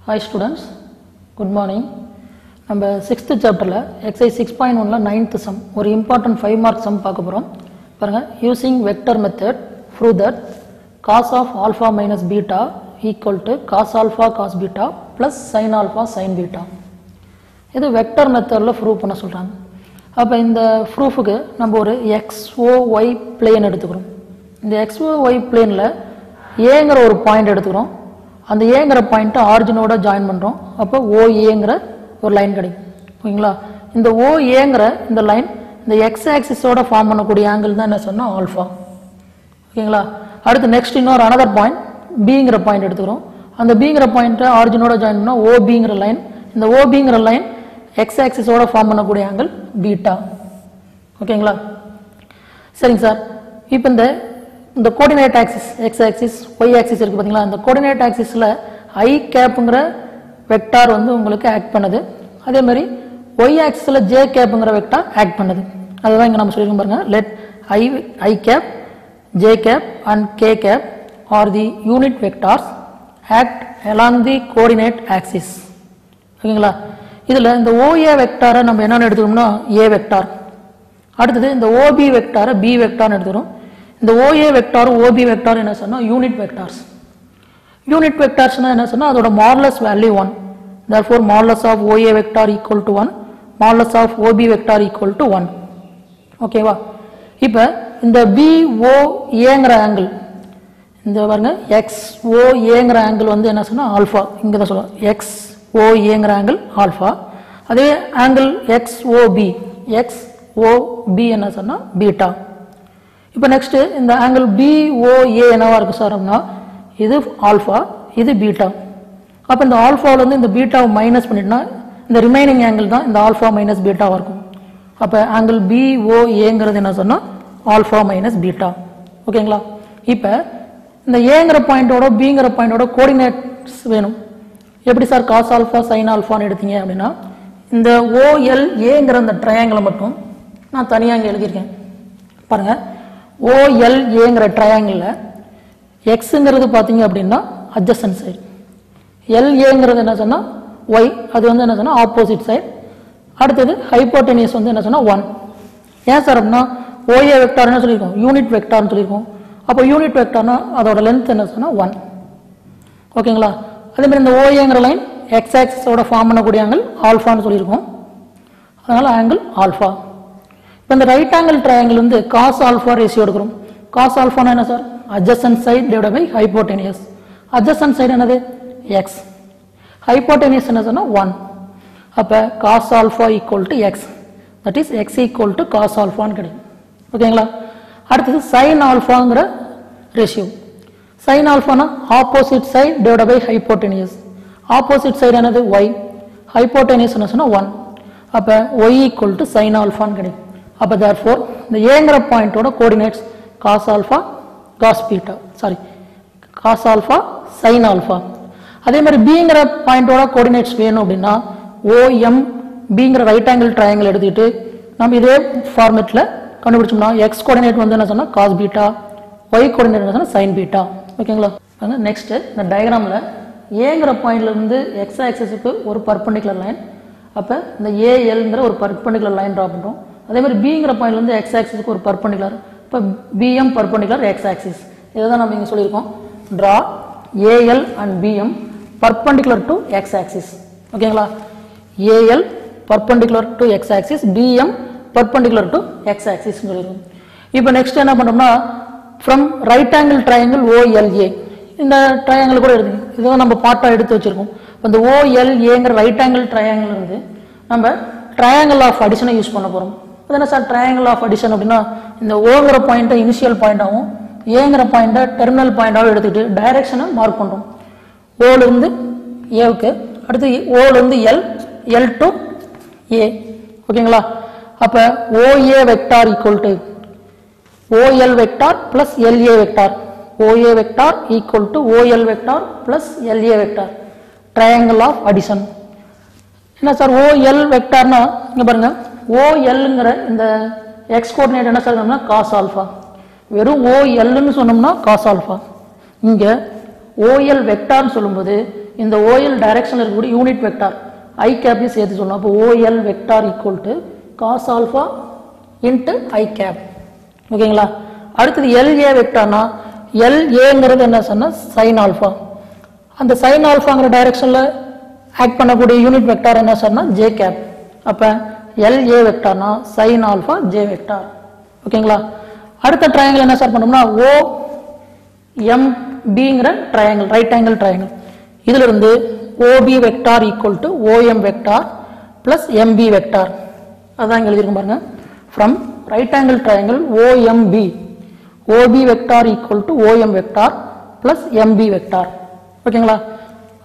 Hi students, good morning. நம்ம 6th chapterல exercise 6.1ல 9th sum ஒரு important 5 mark sum பார்க்க போறோம். பாருங்க, using vector method prove that cos of alpha minus beta equal to cos alpha cos beta plus sin alpha sin beta. இது vector methodல prove பண்ண சொல்றாங்க. அப்ப இந்த proofக்கு நம்ம ஒரு xy plane எடுத்துக்கிறோம். இந்த xy planeல aங்கற ஒரு பாயிண்ட் எடுத்துக்கிறோம். அந்த ஏங்கற பாயிண்ட் ஆரிஜினோட ஜாயின் பண்றோம். அப்ப OAங்கற ஒரு லைன் கிடைக்கும். ஓகேங்களா? இந்த OAங்கற இந்த லைன் இந்த x ஆக்சிஸோட ஃபார்ம் பண்ணக்கூடிய ஆங்கிள் தான் என்ன சொன்னா ஆல்பா. ஓகேங்களா? அடுத்து நெக்ஸ்ட் இன்னொரு another பாயிண்ட் Bங்கற பாயிண்ட் எடுத்துக்கிறோம். அந்த Bங்கற பாயிண்ட் ஆரிஜினோட ஜாயின் பண்ணா OBங்கற லைன். இந்த OBங்கற லைன் x ஆக்சிஸோட ஃபார்ம் பண்ணக்கூடிய ஆங்கிள் பீட்டா. ஓகேங்களா? சரிங்க சார். இப்போ இந்த coordinate axis x axis y axis இருக்கு பாத்தீங்களா? இந்த கோஆர்டினேட் ஆக்சிஸ்ல i கேப்ங்கற வெக்டார் வந்து உங்களுக்கு ஆக்ட் பண்ணுது. அதே மாதிரி y ஆக்சிஸ்ல j கேப்ங்கற வெக்டார் ஆக்ட் பண்ணுது. அதுதான் இங்க நாம சொல்லிருக்கோம் பாருங்க. let i cap j cap and k cap are the unit vectors act along the coordinate axis. ஓகேங்களா? இதுல இந்த OA வெக்டாரை நம்ம என்னன்னு எடுத்துக்கோம்னா a வெக்டார். அடுத்து இந்த OB வெக்டாரை b வெக்டார்னு எடுத்துறோம். இந்த OA வெக்டார் OB வெக்டார் என்ன சொன்னா யூனிட் வெக்டார்ஸ். யூனிட் வெக்டார்ஸ்னா என்ன சொன்னா அதோட modulus value 1. therefore modulus of OA vector equal to 1, modulus of OB vector equal to 1. ஓகேவா? இப்போ இந்த BOAங்கற ஆங்கிள் இந்த பாருங்க XOAங்கற ஆங்கிள் வந்து என்ன சொன்னா ஆல்பா. இங்க தான் சொல்றோம் XOAங்கற ஆங்கிள் ஆல்பா. அதே ஆங்கிள் XOB என்ன சொன்னா பீட்டா. இப்போ நெக்ஸ்ட் இந்த ஆங்கிள் BOA என்னவா இருக்கு சார் அப்படினா இது ஆல்பா இது பீட்டா. அப்ப இந்த ஆல்பால இருந்து இந்த பீட்டாவை மைனஸ் பண்ணிட்டா இந்த ரிமைனிங் ஆங்கிள் தான் இந்த ஆல்பா மைனஸ் பீட்டாவா இருக்கும். அப்ப ஆங்கிள் BOAங்கிறது என்ன சொன்னா ஆல்பா மைனஸ் பீட்டா. ஓகேங்களா? இப்போ இந்த ஏங்கற பாயிண்டோட Bங்கற பாயிண்டோட கோஆர்டினேட்ஸ் வேணும். எப்படி சார் cos ஆல்பா sin ஆல்பான்னு எடுத்தீங்க அப்படினா இந்த OLAங்கற அந்த ட்ரையாங்கிளை மட்டும் நான் தனியா இங்க எழுதி இருக்கேன். பாருங்க, OLAங்கற ட்ரையாங்கிள்ல xங்கிறது பாத்தீங்க அப்படினா adjacent side, LAங்கிறது என்ன சொன்னா y, அது வந்து என்ன சொன்னா ஆப்போசிட் சைடு. அடுத்து ஹைப்போடெனியஸ் வந்து என்ன சொன்னா 1. ஏன் சார் அப்படினா OA வெக்டார் என்ன சொல்லிருக்கோம் யூனிட் வெக்டார்னு சொல்லிருக்கோம். அப்ப யூனிட் வெக்டார்னா அதோட லெந்த் என்ன சொன்னா 1. ஓகேங்களா? அதே மாதிரி இந்த OAங்கற லைன் x ஆக்சிஸோட ஃபார்ம் பண்ணக்கூடிய ஆங்கிள் ஆல்பான்னு சொல்லிருக்கோம். அதனால ஆங்கிள் ஆல்பா. இப்போ இந்த ரைட் ஆங்கிள் ட்ரையாங்கிள் வந்து cos ஆல்பா ரேஷியோ எடுக்கிறோம். cos ஆல்பானா என்ன sir adjacent side divided by hypotenuse. adjacent side என்னது x, hypotenuse என்ன சொன்னா 1. அப்ப cos alpha equal to x, that is x equal to cos ஆல்பான்னு கிடைக்கும். ஓகேங்களா? அடுத்து sin ஆல்பாங்கற ரேஷியோ. sin ஆல்பானா opposite side divided by hypotenuse. opposite side என்னது y, hypotenuse என்ன சொன்னா 1. அப்ப y equal to sin ஆல்பான்னு கிடைக்கும். அப்ப therefore இந்த ஏங்கற பாயிண்டோட coordinates cos alpha cos beta, sorry cos alpha sin alpha. அதே மாதிரி Bங்கற பாயிண்டோட கோஆர்டினேட்ஸ் வேணும் அப்படினா OM Bங்கற ரைட் ஆங்கிள் ட்ரையாங்கிள் எடுத்துட்டு நம்ம இதே ஃபார்மட்ல கண்டுபிடிச்சோம்னா x கோஆர்டினேட் வந்து என்ன சொன்னா cos பீட்டா, y கோஆர்டினேட் என்ன சொன்னா sin பீட்டா. ஓகேங்களா? நெக்ஸ்ட் இந்த டயகிராம்ல Aங்கற பாயிண்ட்ல இருந்து x ஆக்சிஸ்க்கு ஒரு பெர்பெண்டிகுலர் லைன். அப்ப இந்த ALங்கற ஒரு பெர்பெண்டிகுலர் லைன் டிரா பண்றோம். அதே மாதிரி Bங்கற பாயிண்ட்ல இருந்து x ஆக்சிஸ்க்கு ஒரு பெர்பெண்டிகுலர். இப்ப BM பெர்பெண்டிகுலர் x ஆக்சிஸ். இதுதான் நாம இங்க சொல்லிருக்கோம். draw AL and BM perpendicular to x axis. ஓகேங்களா? AL perpendicular to x axis, BM perpendicular to x axis சொல்லிருக்கோம். இப்போ நெக்ஸ்ட் என்ன பண்றோம்னா from right angle triangle OLA இந்த ட்ரையாங்கிள் கூட எடுங்க. இதுதான் நம்ம பார்ட்டா எடுத்து வச்சிருக்கோம். இந்த OLAங்கற ரைட் ஆங்கிள் ட்ரையாங்கிள் இருந்து நம்ம ட்ரையாங்கிள் ஆஃப் அடிஷனை யூஸ் பண்ண போறோம். அது என்ன சார் ட்ரையாங்கிள் ஆஃப் அடிஷன் அப்படினா இந்த Oங்கற பாயிண்ட இனிஷியல் பாயிண்டாவும் Aங்கற பாயிண்ட டெர்மினல் பாயிண்டாவும் எடுத்துட்டு டைரக்ஷனை மார்க் பண்றோம். O ல இருந்து A க்கு, அடுத்து O ல இருந்து L, L to A. ஓகேங்களா? அப்ப OA vector equal to OL vector plus LA vector. OA vector equal to OL vector plus LA vector. Triangle of addition. என்ன சார் OL வெக்டார்னா இங்க பாருங்க OLங்கற இந்த x கோஆர்டினேட் என்ன சொல்றோம்னா cos ஆல்பா. வெறும் OL ன்னு சொன்னோம்னா cos ஆல்பா. இங்க OL வெக்டார்னு சொல்லும்போது இந்த OL டைரக்ஷனில் இருக்கக்கூடிய யூனிட் வெக்டார் I கேப்பையும் சேர்த்து சொல்லணும். அப்போ OL vector equal to cos alpha into I cap. ஓகேங்களா? அடுத்தது LA வெக்டார்னா LAங்கிறது என்ன சொன்னால் சைன் ஆல்ஃபா. அந்த சைன் ஆல்ஃபாங்கிற டைரக்ஷனில் ஆக்ட் பண்ணக்கூடிய யூனிட் வெக்டார் என்ன சொன்னால் J கேப். அப்போ LA வெக்டார்னா சைன் ஆல்ஃபா J வெக்டார். ஓகேங்களா? அடுத்த ட்ரையாங்கிள் என்ன சார் பண்ணோம்னா OMBங்கிற ட்ரையாங்கிள், ரைட் ஆங்கிள் ட்ரையாங்கிள். இதிலிருந்து OB vector equal to OM vector plus MB vector. அதான் இங்கே எழுதியிருக்கும் பாருங்க. From right angle triangle OMB OB vector equal to OM vector plus MB vector. ஓகேங்களா?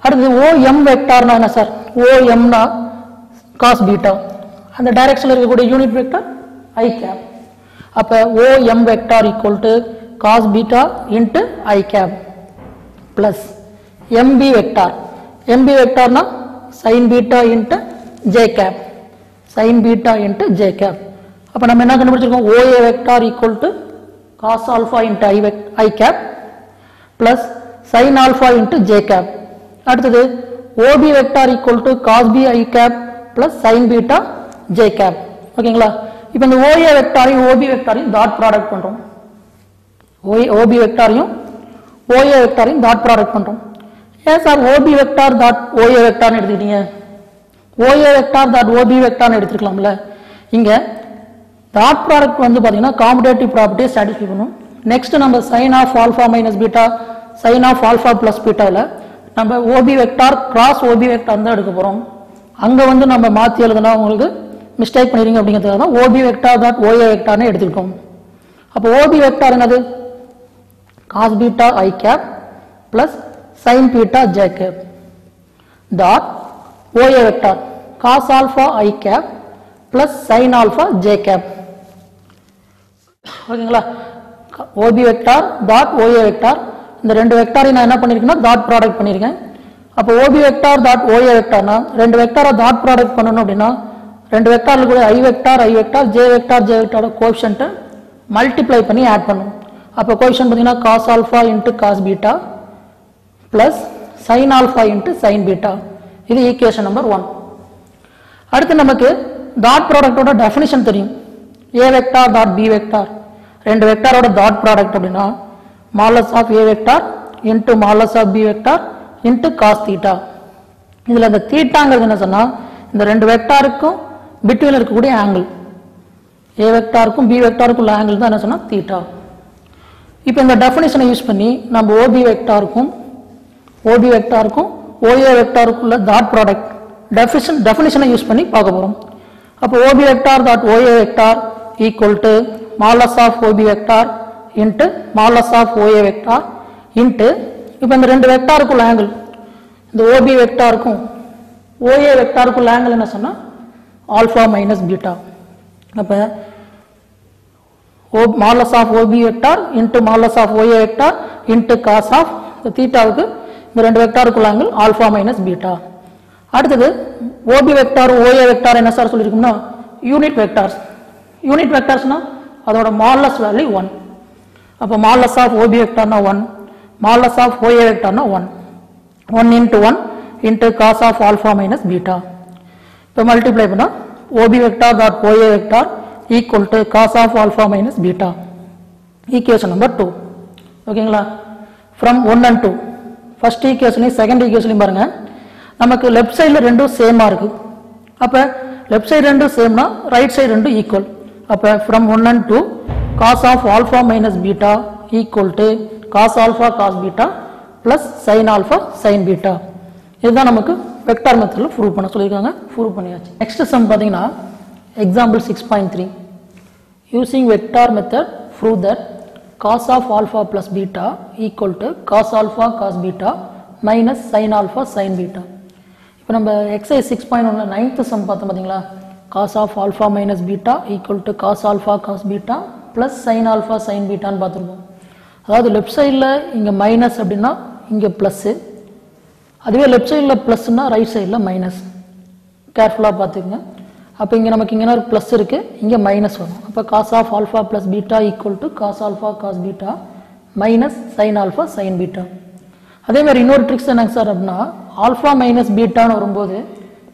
அடுத்து OM வெக்டார்னா என்ன சார்? OMனா cos beta. அந்த டைரக்ஷனில் இருக்கக்கூடிய யூனிட் வெக்டார் I கேப். அப்போ OM vector equal to cos beta into I cap plus MB vector. MB வெக்டார்னா sine beta into J cap, sine beta into J cap. அப்போ நம்ம என்ன கண்டுபிடிச்சிருக்கோம்? OA vector equal to cos alpha into I cap plus sine alpha into J cap. அடுத்தது OB vector equal to cos B I cap plus sine beta J cap. ஓகேங்களா? இப்போ இந்த OA வெக்டாரையும் OB வெக்டாரையும் dot product பண்ணுறோம். OB வெக்டாரையும் OA வெக்டாரையும் dot product பண்ணுறோம். ஏன் sir OB vector dot OA வெக்டார்னு எடுத்துக்கிட்டீங்க? OA vector dot OB வெக்டார்னு எடுத்துக்கலாம்ல. இங்கே dot product வந்து பார்த்தீங்கன்னா காம்படேட்டிவ் ப்ராப்பர்ட்டியை சாட்டிஸ்ஃபை பண்ணும். நெக்ஸ்ட் நம்ம sine of alpha minus beta, sine of alpha plus பீட்டாவில் நம்ம OB vector cross OB vector தான் எடுக்க போகிறோம். அங்கே வந்து நம்ம மாற்றி எழுதுனா உங்களுக்கு மிஸ்டேக் பண்ணிடுங்க அப்படிங்கிறதுக்காக தான் OB வெக்டார் டாட் OA வெக்டார்னு எடுத்துக்கிட்டோம். அப்போ OB வெக்டார் என்னது? Cos beta I cap plus sine beta J cap dot OA vector cos alpha I cap plus sine alpha J cap. ஓகேங்களா? OB vector dot OA vector, இந்த ரெண்டு வெக்டாரையும் நான் என்ன பண்ணியிருக்கேன்னா டாட் ப்ராடக்ட் பண்ணியிருக்கேன். அப்போ OB வெக்டார் டாட் OA வெக்டார்னா ரெண்டு வெக்டாரை டாட் ப்ராடக்ட் பண்ணணும் அப்படின்னா ரெண்டு வெக்டாரில் கூட I வெக்டார் J வெக்டாரோட கோஎஃபிஷியன்ட்டை மல்டிப்ளை பண்ணி ஆட் பண்ணும். அப்போ கோஎஃபிஷியன்ட் பார்த்தீங்கன்னா cos alpha into cos beta plus sine alpha into sine beta. இது ஈக்குவேஷன் நம்பர் 1. அடுத்து நமக்கு டாட் ப்ராடக்டோட டெஃபினிஷன் தெரியும். A vector dot B vector, ரெண்டு வெக்டாரோட டாட் ப்ராடக்ட் அப்படின்னா modulus of A vector into modulus of B vector into cos theta. இதில் அந்த தீட்டாங்கிறது என்ன சொன்னால் இந்த ரெண்டு வெக்டாருக்கும் பிட்வீன் இருக்கக்கூடிய ஆங்கிள், A வெக்டாருக்கும் B வெக்டாருக்கும் உள்ள ஆங்கிள் தான் என்ன சொன்னால் தீட்டா. இப்போ இந்த டெஃபினிஷனை யூஸ் பண்ணி நம்ம OB வெக்டாருக்கும் OA வெக்டாருக்குள்ள டாட் ப்ராடக்ட் டெஃபினிஷனை யூஸ் பண்ணி பார்க்க போகிறோம். அப்போ OB vector dot OA vector equal to modulus of OB vector into modulus of OA vector into இப்போ இந்த ரெண்டு வெக்டாருக்குள்ள ஆங்கிள், இந்த OB வெக்டாருக்கும் OA வெக்டாருக்குள்ள ஆங்கிள் என்ன சொன்னால் ஆல்ஃபா மைனஸ் பீட்டா. அப்போ modulus of OB vector into modulus of OA vector into cos of தீட்டாவுக்கு இந்த ரெண்டு வெக்டாருக்குள்ள ஆங்கிள் ஆல்ஃபா மைனஸ் பீட்டா. அடுத்தது OB வெக்டார் OA வெக்டார் என்ன சார் சொல்லியிருக்கோம்னா யூனிட் வெக்டார்ஸ். யூனிட் வெக்டார்ஸ்னா அதோட மாலஸ் வேல்யூ 1. அப்போ மாலஸ் ஆஃப் OB வெக்டார்னா 1, மாலஸ் ஆஃப் OA வெக்டார்னா 1. 1 into 1 into cos of alpha minus beta. இப்போ மல்டிப்ளை பண்ணால் OB vector dot OA vector equal to cos of alpha minus beta. Equation number 2. ஓகேங்களா? From 1 and 2 first ஈக்குவேஷனையும் second ஈக்குவேஷனையும் பாருங்கள். நமக்கு left சைடில் ரெண்டும் சேமாக இருக்குது. அப்போ லெஃப்ட் சைடு ரெண்டும் சேம்னா ரைட் சைடு ரெண்டும் ஈக்குவல். அப்போ from 1 and 2 cos of alpha minus beta equal to cos alpha cos beta plus sine alpha sine beta. இதுதான் நமக்கு வெக்டார் மெத்தடில் ப்ரூவ் பண்ண சொல்லியிருக்காங்க. ப்ரூவ் பண்ணியாச்சு. நெக்ஸ்ட் சம் பார்த்தீங்கன்னா example 6.3 using vector method prove that cos of alpha plus beta equal to cos alpha cos beta minus sine alpha sine beta. இப்போ நம்ம exercise 6.1 9th some பார்த்தோம் பார்த்தீங்களா? Cos of alpha minus beta equal to cos alpha cos beta plus sine alpha sine பீட்டான்னு பார்த்துருக்கோம். அதாவது left சைடில் இங்கே minus அப்படின்னா இங்கே ப்ளஸ்ஸு, அதுவே லெஃப்ட் சைடில் ப்ளஸ்னா ரைட் சைடில் மைனஸ். கேர்ஃபுல்லாக பார்த்துக்குங்க. அப்போ இங்கே நமக்கு இங்கே ஒரு ப்ளஸ் இருக்குது, இங்கே மைனஸ் வரும். அப்போ cos of alpha plus beta equal to cos alpha cos beta minus sine alpha sine beta. அதே மாதிரி இன்னொரு ட்ரிக்ஸ் என்னங்க சார் அப்படின்னா ஆல்ஃபா மைனஸ் பீட்டான்னு வரும்போது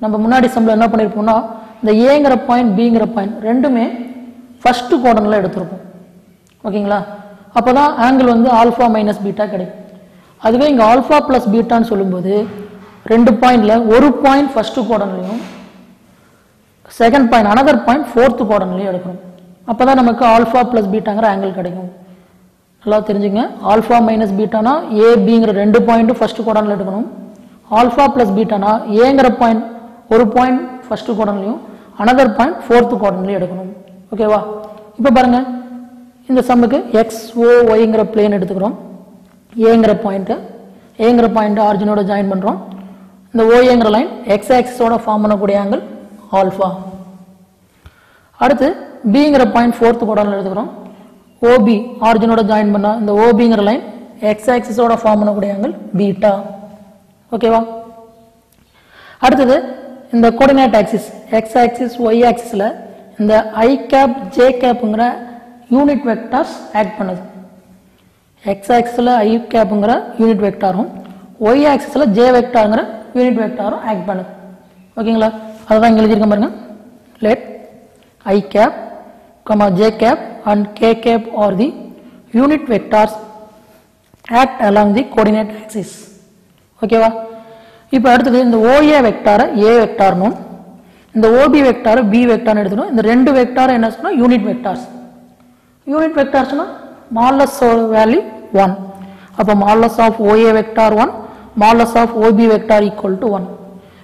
நம்ம முன்னாடி சம்மில் என்ன பண்ணியிருப்போம்னா இந்த ஏங்கிற பாயிண்ட் பிங்கிற பாயிண்ட் ரெண்டுமே ஃபர்ஸ்ட் குவாட்ரண்ட்ல எடுத்திருப்போம். ஓகேங்களா? அப்போ தான் ஆங்கிள் வந்து ஆல்ஃபா மைனஸ் பீட்டா கிடைக்கும். அதுவே இங்கே ஆல்ஃபா ப்ளஸ் பீட்டான்னு சொல்லும்போது ரெண்டு பாயிண்டில் ஒரு பாயிண்ட் ஃபஸ்ட்டு குவாட்ரண்ட்லையும் second point another point fourth குவாட்ரண்ட்லையும் எடுக்கணும். அப்போ தான் நமக்கு ஆல்ஃபா ப்ளஸ் பீட்டாங்கிற ஆங்கிள் கிடைக்கும். நல்லா தெரிஞ்சுங்க. ஆல்ஃபா மைனஸ் பீட்டானா ஏபிங்கிற ரெண்டு பாயிண்ட்டும் ஃபஸ்ட்டு குவாட்ரண்ட்ல எடுக்கணும். ஆல்ஃபா ப்ளஸ் பீட்டானா ஏங்கிற பாயிண்ட் ஒரு பாயிண்ட் ஃபஸ்ட்டு குவாட்ரண்ட்லையும் அனதர் பாயிண்ட் ஃபோர்த்து குவாட்ரண்ட்லையும் எடுக்கணும். ஓகேவா? இப்போ பாருங்க, இந்த சம்முக்கு எக்ஸ் ஓ ஒய்ங்கிற பிளேன் எடுத்துக்கிறோம். ஏங்கிற பாயிண்ட் ஆரிஜினோட ஜாயின் பண்ணுறோம். இந்த ஓஏங்கிற லைன் எக்ஸ் ஆக்சிஸோட ஃபார்ம் பண்ணக்கூடிய ஆங்கிள் ஆல்ஃபா. அடுத்து பிங்கிற பாயிண்ட் ஃபோர்த்து குவாட்ரண்ட்ல எடுத்துக்கிறோம். ஓபி ஆரிஜினோட ஜாயின் பண்ணால் இந்த ஓபிங்கிற லைன் எக்ஸ் ஆக்சிஸோட ஃபார்ம் பண்ணக்கூடிய ஆங்கிள் பீட்டா. ஓகேவா? அடுத்தது இந்த coordinate axis X axis Y ஆக்சிஸில் இந்த ஐ கேப் ஜே கேப்புங்கிற யூனிட் வெக்டார்ஸ் ஆக்ட் பண்ணுது. எக்ஸ் ஆக்சிஸில் ஐ கேப்புங்கிற யூனிட் வெக்டாரும் ஒய் ஆக்சிஸில் ஜே வெக்டாருங்கிற யூனிட் வெக்டாரும் ஆக்ட் பண்ணுது. ஓகேங்களா? அதுதான் இங்கே எழுதியிருக்கேன் பாருங்க. Let I cap J cap and K cap are the unit vectors act along the coordinate axis. ஓகேவா? இப்போ அடுத்தது இந்த ஓஏ வெக்டாரை ஏ வெக்டார்னும் இந்த ஓபி வெக்டாரை பி வெக்டார்னு எடுத்துக்கணும். இந்த ரெண்டு வெக்டாரை என்ன சொன்னால் யூனிட் வெக்டார்ஸ். யூனிட் வெக்டார்ஸ்னா மாடலஸ் வேல்யூ 1. அப்போ modulus of OA vector 1 modulus of OB vector equal to 1.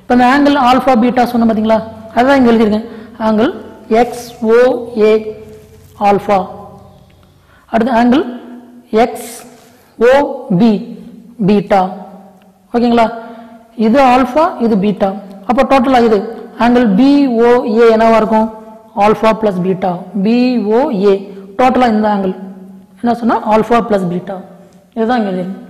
இப்போ இந்த ஆங்கிள் ஆல்ஃபா பீட்டா சொன்ன பார்த்தீங்களா, அதுதான் இங்கே எழுதியிருக்கேன். Angle X O A alpha. அடுத்து ஆங்கிள் எக்ஸ் ஓ பி பீட்டா. ஓகேங்களா? இது ஆல்ஃபா இது பீட்டா. அப்போ டோட்டலாக இது ஆங்கிள் பிஓஏ என்னவா இருக்கும்? Alpha plus beta. பிஓஏ டோட்டலாக இந்த ஆங்கிள் என்ன சொன்னால் ஆல்ஃபா பிளஸ் பீட்டா. இதுதான் இங்கே எழுதிருக்கு.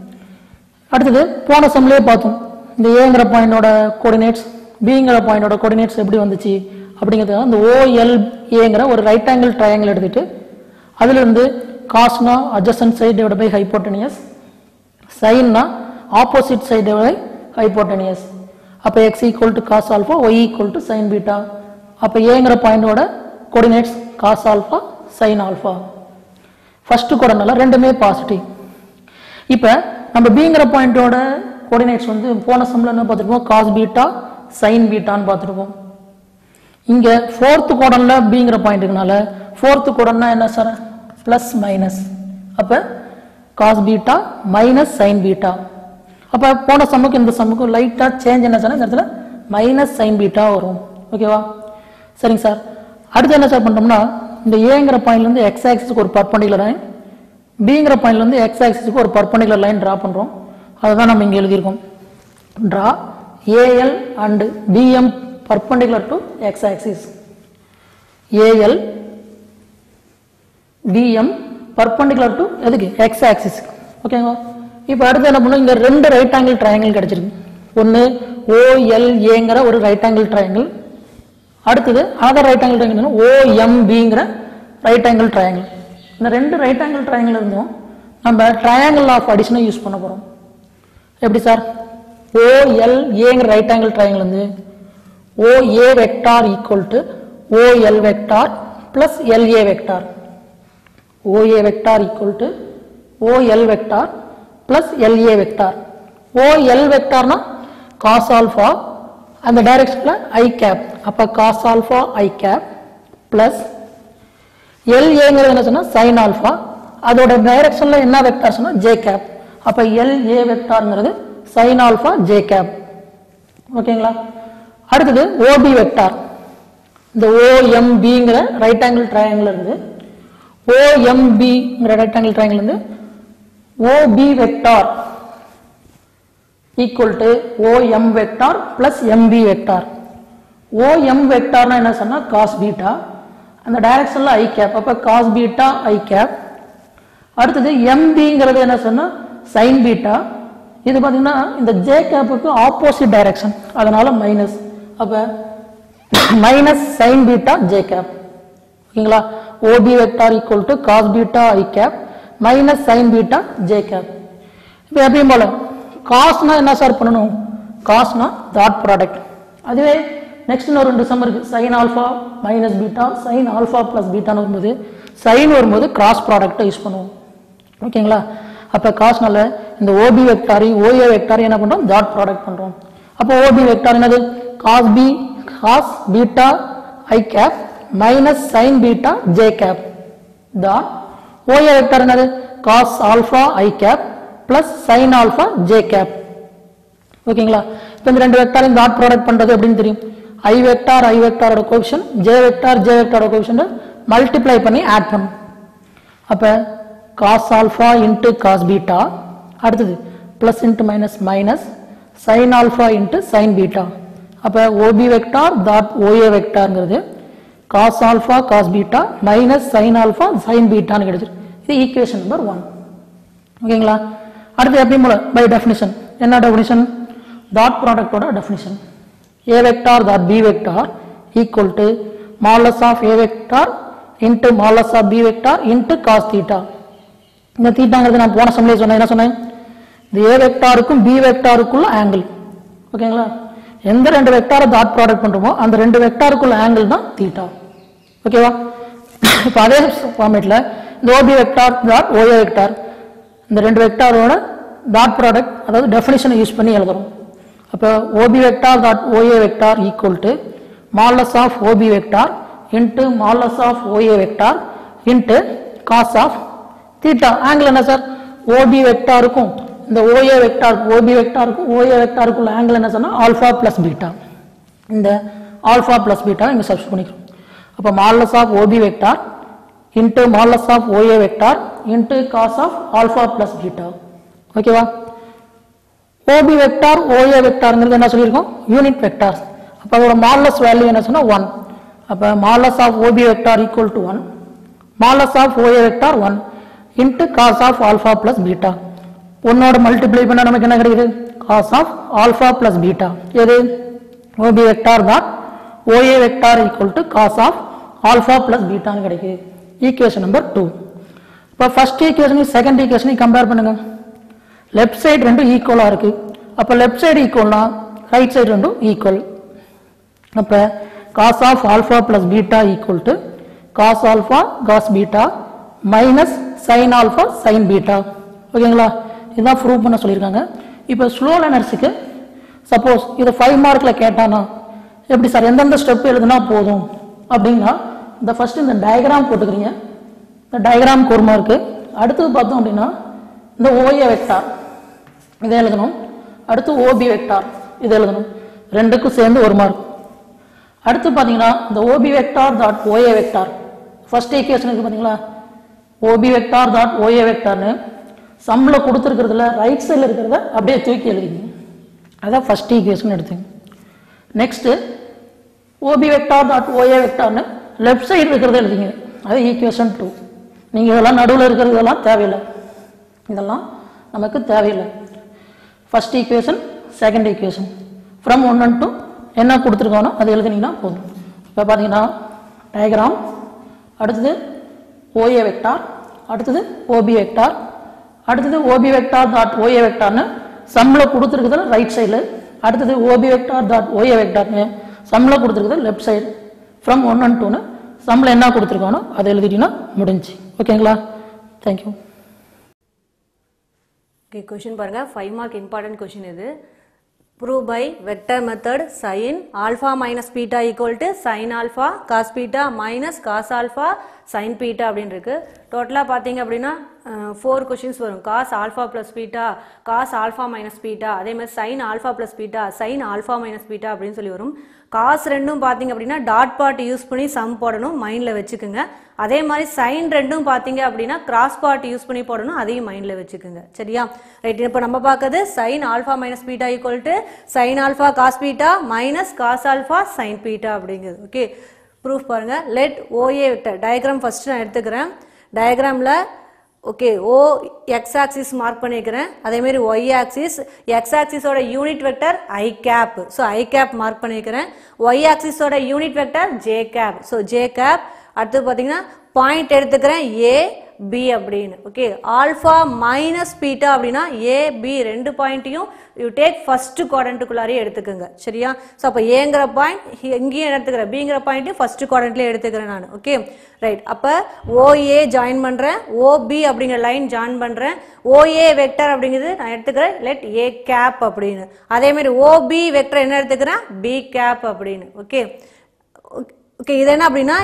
அடுத்தது போன சம்லேயே பார்த்தோம் இந்த ஏங்கிற பாயிண்டோட கோஆர்டினேட்ஸ் பிங்கிற பாயிண்டோட கோஆர்டினேட்ஸ் எப்படி வந்துச்சு அப்படிங்கிறதுக்காக இந்த ஓஎல்ஏங்கிற ஒரு ரைட் ஆங்கிள் ட்ரையாங்கிள் எடுத்துக்கிட்டு அதிலிருந்து காஸ்னா adjacent side divide by hypotenuse, சைன்னா opposite side divide by hypotenuse. அப்போ X equal to cos alpha Y equal to sine beta. அப்போ ஏங்கிற பாயிண்டோட coordinates cos alpha sine alpha. First குவாட்ரண்ட்ல ரெண்டுமே பாசிட்டிவ். இப்போ நம்ம பிங்கிற பாயிண்டோட கோஆர்டினேட்ஸ் வந்து போன சம்ல என்ன பார்த்துருக்கோம்? காஸ் பீட்டா சைன் பீட்டான்னு பார்த்துருக்கோம். இங்கே ஃபோர்த்து குவாட்ரண்ட்ல பிங்கிற பாயிண்ட் இருக்கனால ஃபோர்த்து குவாட்ரண்ட்னா என்ன சார்? Plus minus. அப்போ cos beta minus sine beta. அப்போ போன சம்முக்கு இந்த சம்முக்கும் லைட்டாக சேஞ்ச் என்ன சார்? இந்த இடத்துல மைனஸ் சைன் பீட்டா வரும். ஓகேவா? சரிங்க சார். அடுத்து என்ன சார் பண்ணுறோம்னா இந்த ஏங்கிற பாயிண்ட்லேருந்து எக்ஸ் ஆக்சிஸ்க்கு ஒரு பர்பண்டிகுலர் லைன், பிங்கிற பாயிண்ட்லேருந்து எக்ஸ் ஆக்சிஸ்க்கு ஒரு பர்பண்டிகுலர் லைன் ட்ரா பண்ணுறோம். அதுதான் நம்ம இங்கே எழுதியிருக்கோம். Draw AL and BM perpendicular to x axis. AL BM perpendicular to எதுக்கு? x axis. ஓகேங்களா? இப்போ அடுத்து என்ன பண்ணும்? இங்க ரெண்டு ரைட் ஆங்கிள் ட்ரையாங்கிள் கிடைச்சிருக்கு. ஒன்று OLAங்கிற ஒரு ரைட் ஆங்கிள் ட்ரையாங்கிள், அடுத்தது அதர் ரைட் ஆங்கிள் ட்ரையாங்கிள் OMBங்கிற ரைட் ஆங்கிள் ட்ரையாங்கிள். இந்த ரெண்டு ரைட் ஆங்கிள் ட்ரையாங்கிள் இருந்தும் நம்ம ட்ரையாங்கிள் ஆஃப் அடிஷனை யூஸ் பண்ண போகிறோம். எப்படி சார்? OLAங்கிற ரைட் ஆங்கிள் ட்ரையாங்கிள் வந்து OA vector equal to OL vector plus LA vector. OA vector equal to OL vector plus LA vector. OL vector na cos alpha and the direction la I cap. அப்ப cos alpha I cap plus LA ங்கிறது என்ன சொன்னா sin alpha. அதோட டைரக்ஷன்ல என்ன vector சொன்னா J cap. அப்ப LA வெக்டார்ங்கிறது sin alpha J cap. ஓகேங்களா? அடுத்தது OB வெக்டார். இந்த OMBங்கிற ரைட் ஆங்கிள் ட்ரையாங்கிள் இருந்து OMBங்கிற ரைட் ஆங்கிள் ட்ரையாங்கிள் இருந்து OB vector equal to OM vector plus MB vector. OM வெக்டார்னா என்ன சொன்னா cos பீட்டா, அந்த டைரக்ஷன்ல I கேப், அப்ப cos பீட்டா I கேப். அடுத்தது MBங்கிறது என்ன சொன்னா sin பீட்டா. இது பாத்தீங்கன்னா இந்த J கேப்புக்கு ஆப்போசிட் டைரக்ஷன், அதனால மைனஸ். அப்ப minus sin beta J cap. ஓகேங்களா? OB vector equal to cos beta I cap minus sin beta J cap. இப்போ எப்பயும் போல காஸ்னா என்ன சார் பண்ணணும்? காஸ்னா டாட் ப்ராடக்ட். அதுவே நெக்ஸ்ட் இன்னொரு 2 சம் இருக்கு. sin alpha minus beta sin alpha plus பீட்டான்னு வரும்போது sin வரும்போது கிராஸ் ப்ராடக்ட்டை யூஸ் பண்ணுவோம். ஓகேங்களா? அப்போ காஸ்னால இந்த ஓபி வெக்டாரி ஓஏ வெக்டாரி என்ன பண்ணுறோம்? டாட் ப்ராடக்ட் பண்ணுறோம். அப்போ ஓபி வெக்டார் என்னது? காஸ் பீட்டா ஐ cap minus sine beta J cap dot OA vector என்னது? Cos alpha I cap plus sine alpha J cap. ஓகேங்களா? இப்போ இந்த 2 வெக்டாரையும் டாட் ப்ராடக்ட் பண்ணுறது எப்படின்னு தெரியும். ஐ வெக்டாரோட கோஎஃபிஷியன்ட் ஜே வெக்டாரோட கோஎஃபிஷியன்ட் மல்டிப்ளை பண்ணி ஆட் பண்ணும். அப்போ cos alpha into cos beta, அடுத்தது plus into minus sin alpha into sin beta. அப்போ ஓபி வெக்டார் டாட் ஓஏ வெக்டார்ங்கிறது cos alpha cos beta minus sin alpha sin பீட்டான்னு கிடைச்சிருக்கு. இது ஈக்குவேஷன் நம்பர் 1. ஓகேங்களா? அடுத்து எப்படி போல பை டெஃபினிஷன். என்ன டெஃபினிஷன்? டாட் ப்ராடக்டோட definition. A vector dot B vector equal to modulus of A vector into modulus of B vector into cos theta. இந்த தீட்டாங்கிறது நான் போன சம்லேயே சொன்னேன். என்ன சொன்னேன்? இந்த ஏ வெக்டாருக்கும் பி வெக்டாருக்குள்ள ஆங்கிள். ஓகேங்களா? எந்த 2 வெக்டாரை டாட் ப்ராடக்ட் பண்றோமோ அந்த 2 வெக்டாருக்குள்ள ஆங்கிள் தான் தீட்டா. ஓகேவா? இப்போ அதே ஃபார்மேட்ல இந்த OB vector dot OA vector இந்த 2 வெக்டாரோட டாட் ப்ராடக்ட் அதாவது டெஃபினிஷனை யூஸ் பண்ணி எழுதுறோம். அப்போ OB vector dot OA vector equal to modulus of OB vector into modulus of OA vector into cos of theta. Angle என்ன சார்? ஓபி வெக்டாருக்கும் இந்த OA வெக்டாருக்கும் OA வெக்டாருக்குள்ள ஆங்கிள் என்ன சொன்னா ஆல்ஃபா பிளஸ் பீட்டா. இந்த ஆல்ஃபா பிளஸ் பீட்டா இங்க substitute பண்ணிக்கிறோம். அப்போ modulus of OB vector into modulus of OA vector into cos of alpha plus beta. ஓகேவா? ஓபி வெக்டார் ஓஏ வெக்டார்ங்கிறது என்ன சொல்லியிருக்கோம்? Unit vector. அப்போ அதோட மாலஸ் வேல்யூ என்ன சொன்னா 1. அப்போ modulus of OB vector equal to 1 modulus of OA vector 1 into cos of alpha plus beta. 1ஓட மல்டிப்ளை பண்ணா நமக்கு என்ன கிடைக்குது? Cos of alpha plus beta. எது? OB vector dot OA vector equal to cos of alpha plus பீட்டான்னு கிடைக்குது. Equation number 2. இப்போ first ஈக்குவேஷனையும் செகண்ட் ஈக்குவேஷனையும் கம்பேர் பண்ணுங்க. லெஃப்ட் சைடு ரெண்டும் ஈக்குவலாக இருக்கு. அப்போ லெஃப்ட் சைடு ஈக்குவல்னா ரைட் சைடு ரெண்டும் ஈக்குவல். அப்போ cos of alpha plus beta equal to cos alpha cos beta minus sine alpha sine beta. ஓகேங்களா? இதுதான் ப்ரூவ் பண்ண சொல்லியிருக்காங்க. இப்போ ஸ்லோ லேர்னர்ஸுக்கு சப்போஸ் இதை 5 மார்க்கில் கேட்டானா எப்படி சார் எந்தெந்த ஸ்டெப் எழுதுனா போதும் அப்படின்னா இந்த ஃபர்ஸ்ட் இந்த டயக்ராம் போட்டுக்கிறீங்க. இந்த டயக்ராமுக்கு 1 மார்க்கு. அடுத்தது பார்த்தோம் அப்படின்னா இந்த ஓஏ வெக்டார் இதை எழுதணும். அடுத்து ஓபி வெக்டார் இதை எழுதணும். ரெண்டுக்கும் சேர்ந்து 1 மார்க். அடுத்து பார்த்தீங்கன்னா இந்த OB vector dot OA vector first equation இருக்கு பார்த்தீங்களா? ஓபி வெக்டார் டாட் ஓஏ வெக்டார்னு சம்ல கொடுத்துருக்கிறதுல ரைட் சைடில் இருக்கிறத அப்படியே தூக்கி எழுதிங்க. அதான் ஃபர்ஸ்ட் ஈக்குவேஷன் எடுத்துங்க. Next OB vector dot OA வெக்டார்னு லெஃப்ட் சைடு இருக்கிறத எழுதிங்க. அது ஈக்குவேஷன் 2. நீங்கள் இதெல்லாம் நடுவில் இருக்கிறதெல்லாம் தேவையில்லை. இதெல்லாம் நமக்கு தேவையில்லை. First equation second equation from 1 and 2 என்ன கொடுத்துருக்கானோ அது எழுதினீங்கன்னா போதும். இப்போ பார்த்தீங்கன்னா டயக்ராம், அடுத்தது ஓஏ வெக்டார், அடுத்தது ஓபி வெக்டார், அடுத்தது ஓபி வெக்டார் டாட் ஓஏ வெக்டார்னு சம்ல கொடுத்துருக்குது ரைட் சைடில், அடுத்தது ஓபி வெக்டார் டாட் ஓஏ வெக்டார்னு சம்ல கொடுத்துருக்குது லெஃப்ட் சைடு. ஃப்ரம் 1 and 2னு சம்ல என்ன கொடுத்துருக்கானோ அதை எழுதிட்டீங்கன்னா முடிஞ்சு. ஓகேங்களா? தேங்க்யூ. ஓகே, கொஷின் பாருங்க. 5 மார்க் இம்பார்ட்டன்ட் கொஷின் இது. Prove by vector method sin alpha minus beta equal to sin alpha cos beta minus cos alpha sin beta அப்படின்னு இருக்கு. டோட்டலா பாத்தீங்க அப்படின்னா 4 கொஸ்டின்ஸ் வரும். cos alpha plus beta, cos alpha minus beta, அதே மாதிரி sin alpha plus beta, sin alpha minus beta அப்படின்னு சொல்லி வரும். cos ரெண்டும் பாத்தீங்க அப்படின்னா டாட் பார்ட் யூஸ் பண்ணி சம் போடணும், மைண்ட்ல வச்சுக்கோங்க. அதே மாதிரி sin ரெண்டும் பாத்தீங்க அப்படின்னா கிராஸ் பார்ட் யூஸ் பண்ணி போடணும், அதையும் மைண்ட்ல வச்சுக்கோங்க. சரியா? ரைட். இப்போ நம்ம பார்க்கிறது sin alpha minus beta equal to sin alpha cos beta minus cos alpha sin beta அப்படிங்கிறது. ஓகே, ப்ரூஃப் பாருங்க. Let OA vector diagram first நான் எடுத்துக்கிறேன். டயக்ராம்ல okay O X axis mark பண்ணிக்கிறேன். அதே மாதிரி ஒய் ஆக்சிஸ், எக்ஸ் ஆக்சிஸோட unit vector I cap, so I cap mark பண்ணிக்கிறேன். ஒய் ஆக்சிஸோட unit vector J cap, so J cap. அடுத்து பார்த்தீங்கன்னா பாயிண்ட் எடுத்துக்கிறேன் ஏ, பி அப்படின்னு. ஓகே, ஆல்ஃபா மைனஸ் பீட்டா அப்படின்னா ஏ பி ரெண்டு பாயிண்ட்டையும் யூ டேக் ஃபர்ஸ்ட் குவாட்ரண்ட்டுக்குள்ளாரே எடுத்துக்கோங்க. சரியா? ஸோ அப்போ ஏங்கிற பாயிண்ட் எங்கேயும் எடுத்துக்கிறேன், பிங்கிற பாயிண்ட்டையும் ஃபர்ஸ்ட் குவாட்ரண்ட்லேயே எடுத்துக்கிறேன் நான். Okay right. அப்போ ஓஏ ஜாயின் பண்ணுறேன், ஓபி அப்படிங்கிற லைன் ஜாயின் பண்ணுறேன், ஓஏ வெக்டர் அப்படிங்கிறது நான் எடுத்துக்கிறேன் லெட் ஏ கேப் அப்படின்னு. அதேமாதிரி ஓபி வெக்டர் என்ன எடுத்துக்கிறேன், பி கேப் அப்படின்னு. ஓகே ஓகே, இது என்ன அப்படின்னா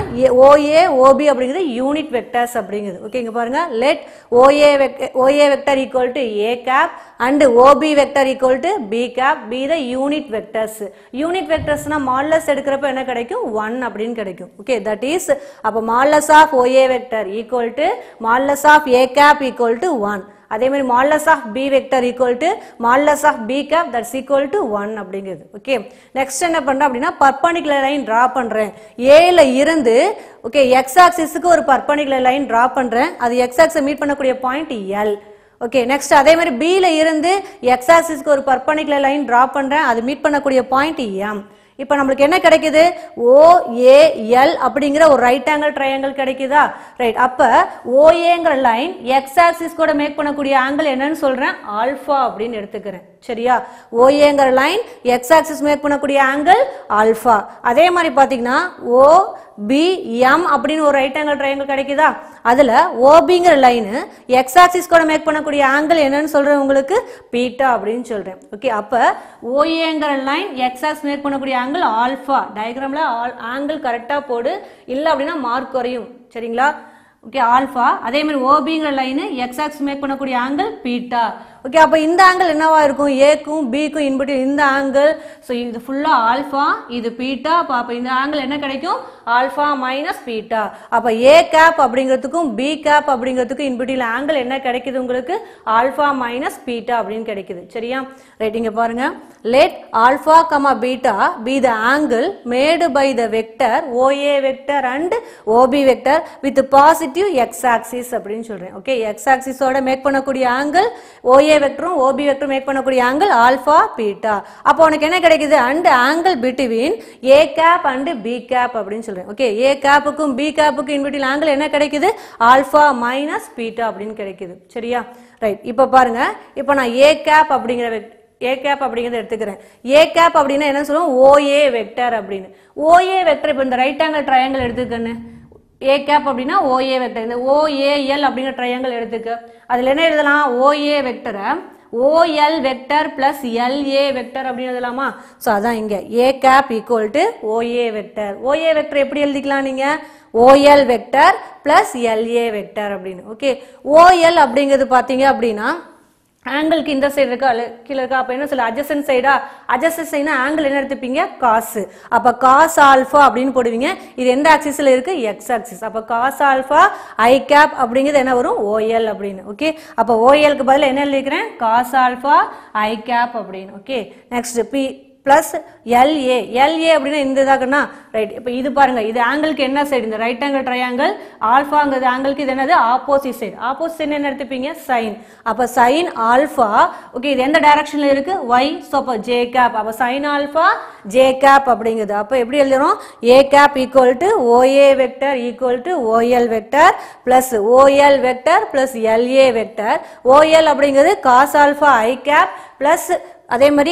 ஓஏ ஓபி அப்படிங்கிறது யூனிட் வெக்டர்ஸ் அப்படிங்கிறது. ஓகே, இங்க பாருங்க let OA vector equal to A cap and OB vector equal to B cap be the unit vectors. யூனிட் வெக்டர்ஸ்னா மாடுலஸ் எடுக்கிறப்ப என்ன கிடைக்கும், 1 அப்படின்னு கிடைக்கும். ஓகே, தட் இஸ் அப்போ modulus of OA vector equal to modulus of A cap equal to 1. அதே மாதிரி modulus of B vector equal to modulus of B cap that's equal to 1 அப்படிங்கிறது. ஓகே, நெக்ஸ்ட் என்ன பண்றேன் அப்படின்னா பர்பெண்டிகுலர் லைன் டிரா பண்றேன். ஏல இருந்து ஓகே எக்ஸ் ஆக்சிஸ்க்கு ஒரு பர்பெண்டிகுலர் லைன் டிரா பண்றேன். அது எக்ஸ் ஆக்சிஸ் மீட் பண்ணக்கூடிய பாயிண்ட் எல். ஓகே, நெக்ஸ்ட் அதே மாதிரி பில இருந்து எக்ஸ் ஆக்சிஸ்க்கு ஒரு பர்பெண்டிகுலர் லைன் டிரா பண்றேன். அது மீட் பண்ணக்கூடிய பாயிண்ட் எம். இப்போ நம்மளுக்கு என்ன கிடைக்குது, OAL அப்படிங்கிற ஒரு ரைட் ஆங்கிள் ட்ரையாங்கிள் கிடைக்குதா? ரைட். அப்ப OAங்கிற லைன் எக்ஸ் ஆக்சிஸ் கூட மேக் பண்ணக்கூடிய ஆங்கிள் என்னன்னு சொல்றேன், ஆல்பா அப்படின்னு எடுத்துக்கிறேன். சரியா? OAங்கிற லைன் எக்ஸ் ஆக்சிஸ் மேக் பண்ணக்கூடிய ஆங்கிள் ஆல்பா. அதே மாதிரி பாத்தீங்கன்னா OBM அப்படின்னு ஒரு ரைட் ஆங்கிள் ட்ரையாங்கிள் கிடைக்குதா? அதுல OBங்கிற லைன் எக்ஸ் ஆக்சிஸ் கூட மேக் பண்ணக்கூடிய ஆங்கிள் என்னன்னு சொல்றேன் உங்களுக்கு, பீட்டா அப்படின்னு சொல்றேன். ஓகே, அப்ப OAங்கிற லைன் எக்ஸ் ஆக்சிஸ் மேக் பண்ணக்கூடிய ஆங்கிள் ஆல்பா. டயக்ராம்ல ஆங்கிள் கரெக்டா போடு, இல்ல அப்படின்னா மார்க் குறையும். சரிங்களா? Okay, alpha. அதே மாதிரி ஓபிங்கிற லைன் எக்ஸ் ஆக்சிஸ் மேக் பண்ணக்கூடிய ஆங்கிள் பீட்டா. ஓகே, அப்ப இந்த ஆங்கிள் என்னவா இருக்கும், ஏக்கும் பிக்கும் இன்பிட்வீன் இந்த ஆங்கிள். ஸோ இது ஃபுல்லா ஆல்பா, இது பீட்டா. அப்ப இந்த ஆங்கிள் என்ன கிடைக்கும், ஆல்பா மைனஸ் பீட்டா. அப்ப ஏ கேப் அப்படிங்கிறதுக்கும் பி கேப் அப்படிங்கிறதுக்கும் இன்பிட்வீன் ஆங்கிள் என்ன கிடைக்குது உங்களுக்கு, ஆல்பா மைனஸ் பீட்டா அப்படின்னு கிடைக்குது. சரியா? ரைட். இங்க பாருங்க, let alpha comma beta be the angle made by the vector OA vector and OB vector with positive x axis அப்படின்னு சொல்றேன். ஓகே, எக்ஸ் ஆக்சிஸோட மேக் பண்ணக்கூடிய ஆங்கிள் OA வெக்டரும் OB வெக்டரும் மேக் பண்ணக்கூடிய ஆங்கிள் ஆல்பா பீட்டா. அப்போ உனக்கு என்ன கிடைக்குது, and angle between A cap and B cap அப்படின்னு சொல்றேன். ஓகே, ஏ கேப்புக்கும் பி கேப்புக்கும் இன்பிட்வீன் ஆங்கிள் என்ன கிடைக்குது, ஆல்பா மைனஸ் பீட்டா அப்படின்னு கிடைக்குது. சரியா? ரைட். இப்போ பாருங்க, இப்போ நான் ஏ கேப் அப்படிங்கறத எடுத்துக்கிறேன். ஏ கேப் அப்படின்னா என்ன சொல்லுவோம், OA வெக்டர் அப்படின்னு. OA வெக்டர் இப்போ இந்த ரைட் ஆங்கிள் ட்ரையாங்கிள் எடுத்துக்கன்னு, ஏ கேப் அப்படின்னா OA வெக்டர். இந்த OAL அப்படிங்கிற ட்ரையாங்கிள் எடுத்துக்க. அதுல என்ன எழுதலாம், OA வெக்டரை OL vector plus LA vector அப்படின்னு எழுதலாமா? ஸோ அதான் இங்க A cap equal to OA vector. OA vector எப்படி எழுதிக்கலாம் நீங்க, OL vector plus LA vector அப்படின்னு. ஓகே, OL அப்படிங்கிறது பாத்தீங்க அப்படின்னா ஆங்கிளுக்கு இந்த சைடு இருக்கா கீழே இருக்கா, அப்ப என்ன சொல்ல, அட்ஜசன்ட் சைடா. அட்ஜசன்ட் சைடுனா ஆங்கிள் என்ன எடுத்துப்பீங்க, காசு. அப்ப காஸ் ஆல்பா அப்படின்னு போடுவீங்க. இது எந்த ஆக்சிஸ்ல இருக்கு, எக்ஸ் ஆக்சிஸ். அப்ப காஸ் ஆல்பா ஐ கேப் அப்படிங்கிறது என்ன வரும், OL அப்படின்னு. ஓகே, அப்ப OLக்கு பதிலா என்ன எழுதிக்கிறேன், காஸ் ஆல்பா ஐ கேப் அப்படின்னு. Okay, next B plus LA. LA அப்படின்னா இந்த இதாகனா ரைட். இப்போ இது பாருங்க, இது ஆங்கிளுக்கு என்ன சைடு, இந்த ரைட் ஆங்கிள் ட்ரையாங்கிள் ஆல்பாங்கிறது ஆங்கிளுக்கு இது என்னது, ஆப்போசிட் சைடு. ஆப்போசிட் சைடு என்ன எடுத்துப்பீங்க, சைன். அப்ப சைன் ஆல்பா. ஓகே, இது எந்த டைரக்ஷன்ல இருக்கு, Y. ஸோ அப்போ ஜே கேப். அப்ப சைன் ஆல்பா ஜே கேப் அப்படிங்கிறது. அப்ப எப்படி எழுதுறோம், A cap equal to OA vector equal to OL vector plus OL vector plus LA vector. OL அப்படிங்கிறது காஸ் ஆல்பா ஐ கேப் பிளஸ் அதே மாதிரி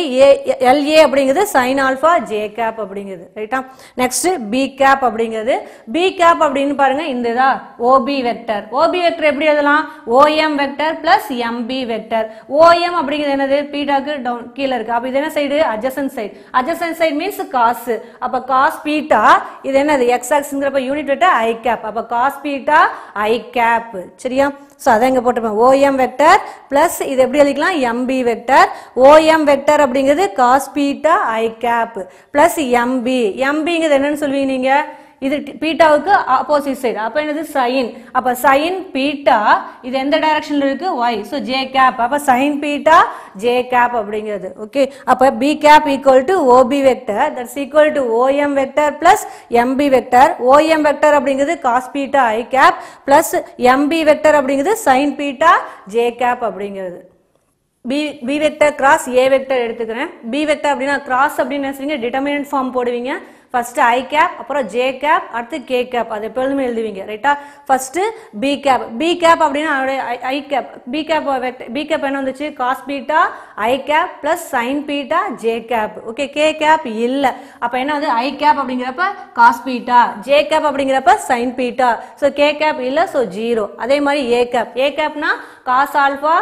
LA அப்படிங்கிறது sin ஆல்பா J கேப் அப்படிங்கிறது. ரைட்டா? நெக்ஸ்ட் B கேப் அப்படிங்கிறது. B கேப் அப்படின்னு பாருங்க, இந்த இதா OB வெக்டர். OB வெக்டர் எப்படி எழுதலாம், OM vector plus MB vector. OM அப்படிங்கிறது என்னது, பீட்டாக்கு டவுன் கீழே இருக்கு. அப்ப இது என்ன side, adjacent side. Adjacent side means cos. அப்ப காஸ் பீட்டா இது என்னது, எக்ஸ் ஆக்சிஸ்ங்கறப்ப யூனிட் வெக்டர் I கேப். அப்ப காஸ் பீட்டா I கேப். சரியா? சோ அத இங்க போட்டுப்பேன், OM வெக்டர் பிளஸ் இது எப்படி எழுதிக்கலாம், MB வெக்டர். OM வெக்டர் அப்படிங்கிறது cos beta I cap plus MB. MBங்கிறது என்னன்னு சொல்வீங்க நீங்க, இது பீட்டாவுக்கு ஆப்போசிட் சைடு. அப்ப என்னது, sin. அப்ப sin பீட்டா இது எந்த டைரக்ஷன்ல இருக்கு, Y. So J cap. அப்ப sin பீட்டா J கேப் அப்படிங்கிறது. ஓகே, அப்ப B cap equal to OB vector that's equal to OM vector plus MB vector. OM vector அப்படிங்கிறது cos beta I cap plus MB vector அப்படிங்கிறது sin beta J cap அப்படிங்கிறது. b vector cross a vector எடுத்துக்கிறேன். b vector அப்படினா cross அப்படினா என்ன determinant form போடுவீங்க. First i cap அப்புறம் j cap அடுத்து k கேப் அது எப்பொழுதுமே எழுதுவீங்க ரைட்டா. ஃபர்ஸ்ட் b கேப் அப்படினா i கேப் b கேப் என்ன வந்துச்சு cos beta i cap plus sin beta j cap. Okay k cap இல்ல. அப்ப என்ன வந்து i கேப் அப்படிங்கறப்ப cos பீட்டா j கேப் அப்படிங்கறப்ப sin beta. So k cap இல்ல சோ 0. அதே மாதிரி a கேப்னா cos alpha